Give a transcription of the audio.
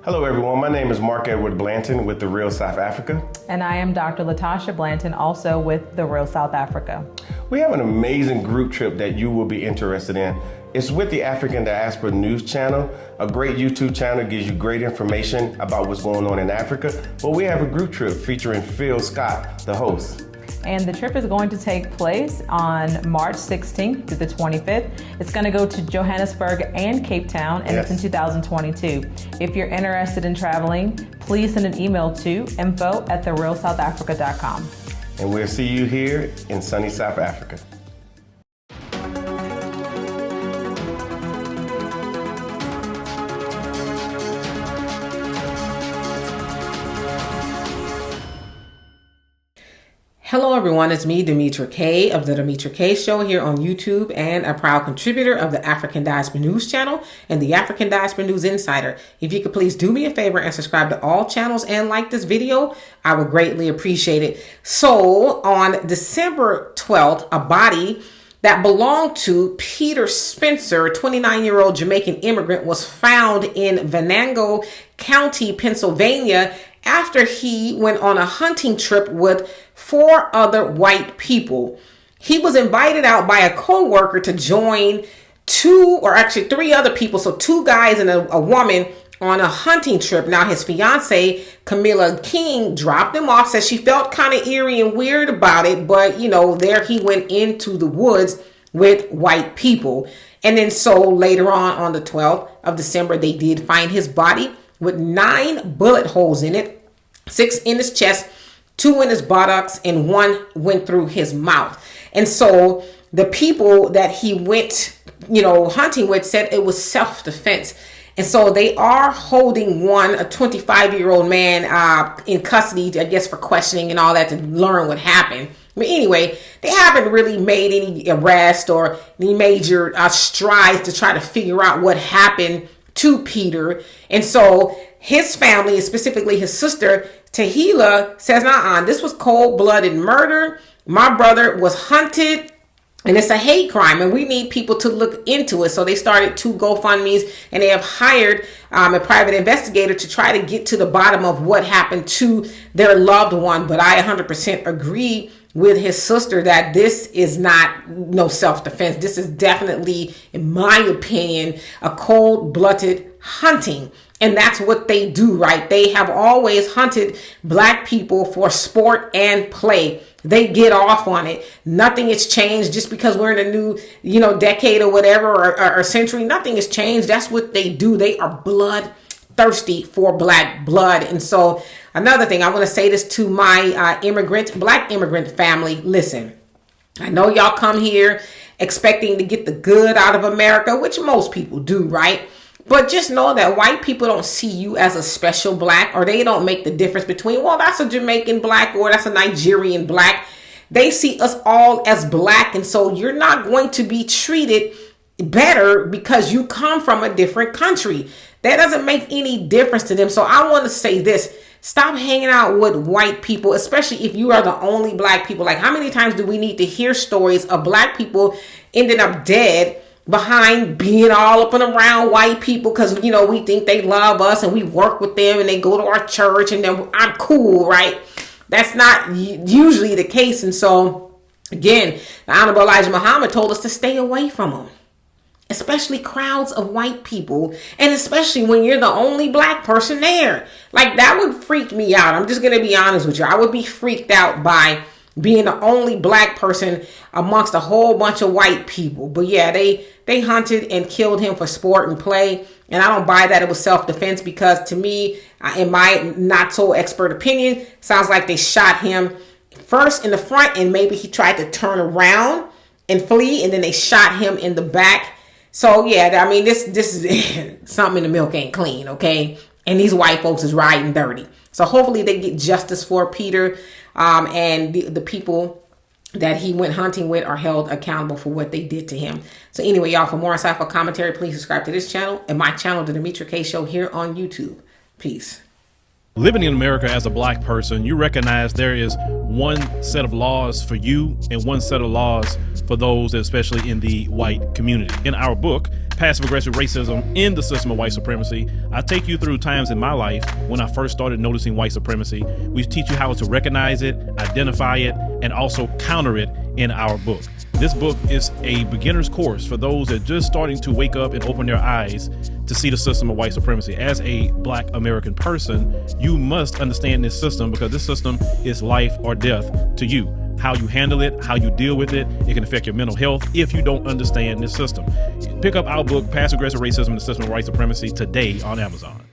Hello everyone, my name is Mark Edward Blanton with The Real South Africa. And I am Dr. Latasha Blanton, also with The Real South Africa. We have an amazing group trip that you will be interested in. It's with the African Diaspora News Channel, a great YouTube channel, gives you great information about what's going on in Africa. But we have a group trip featuring Phil Scott, the host. And the trip is going to take place on March 16th through the 25th. It's going to go to Johannesburg and Cape Town, and It's in 2022. If you're interested in traveling, please send an email to info@therealsouthafrica.com. And we'll see you here in sunny South Africa. Hello everyone, it's me, Demetra Kaye of the Demetra Kaye Show here on YouTube and a proud contributor of the African Diaspora News Channel and the African Diaspora News Insider. If you could please do me a favor and subscribe to all channels and like this video, I would greatly appreciate it. So on December 12th, a body that belonged to Peter Spencer, 29-year-old Jamaican immigrant, was found in Venango County, Pennsylvania, after he went on a hunting trip with 4 other white people. He was invited out by a co-worker to join 3 other people, so 2 guys and a woman, on a hunting trip. Now, his fiance, Camilla King, dropped him off, said she felt kind of eerie and weird about it, but, there he went into the woods with white people. And then so later on the 12th of December, they did find his body with 9 bullet holes in it, 6 in his chest, 2 in his buttocks, and 1 went through his mouth. And so the people that he went, hunting with said it was self-defense. And so they are holding a 25-year-old man in custody, I guess, for questioning and all that to learn what happened. But anyway, they haven't really made any arrest or any major strides to try to figure out what happened to Peter. And so his family, and specifically his sister, Tahila, says, this was cold-blooded murder. My brother was hunted, and it's a hate crime, and we need people to look into it. So they started 2 GoFundMes, and they have hired a private investigator to try to get to the bottom of what happened to their loved one. But I 100% agree with his sister that this is not no self-defense. This is definitely, in my opinion, a cold-blooded hunting. And that's what they do, right? They have always hunted black people for sport and play. They get off on it. Nothing has changed just because we're in a new, decade or whatever, or century. Nothing has changed. That's what they do. They are bloodthirsty for black blood. And so another thing, I want to say this to my black immigrant family. Listen, I know y'all come here expecting to get the good out of America, which most people do, right? But just know that white people don't see you as a special black, or they don't make the difference between, well, that's a Jamaican black or that's a Nigerian black. They see us all as black. And so you're not going to be treated better because you come from a different country. That doesn't make any difference to them. So I want to say this. Stop hanging out with white people, especially if you are the only black people. Like, how many times do we need to hear stories of black people ending up dead behind being all up and around white people because, we think they love us and we work with them and they go to our church and then I'm cool, right? That's not usually the case. And so, again, the Honorable Elijah Muhammad told us to stay away from them, especially crowds of white people, and especially when you're the only black person there. Like, that would freak me out. I'm just going to be honest with you. I would be freaked out by being the only black person amongst a whole bunch of white people. But yeah, they hunted and killed him for sport and play. And I don't buy that it was self-defense, because to me, in my not so expert opinion, sounds like they shot him first in the front and maybe he tried to turn around and flee, and then they shot him in the back. So yeah, this is something in the milk ain't clean, okay? And these white folks is riding dirty. So hopefully they get justice for Peter, and the people that he went hunting with are held accountable for what they did to him. So anyway, y'all, for more insightful commentary, please subscribe to this channel and my channel, The Demetra Kaye Show, here on YouTube. Peace. Living in America as a black person, you recognize there is one set of laws for you and one set of laws for those, especially in the white community. In our book, Passive Aggressive Racism in the System of White Supremacy, I take you through times in my life when I first started noticing white supremacy. We teach you how to recognize it, identify it, and also counter it in our book. This book is a beginner's course for those that are just starting to wake up and open their eyes to see the system of white supremacy. As a Black American person, you must understand this system because this system is life or death to you. How you handle it, how you deal with it, it can affect your mental health if you don't understand this system. Pick up our book, Passive Aggressive Racism and the System of White Supremacy, today on Amazon.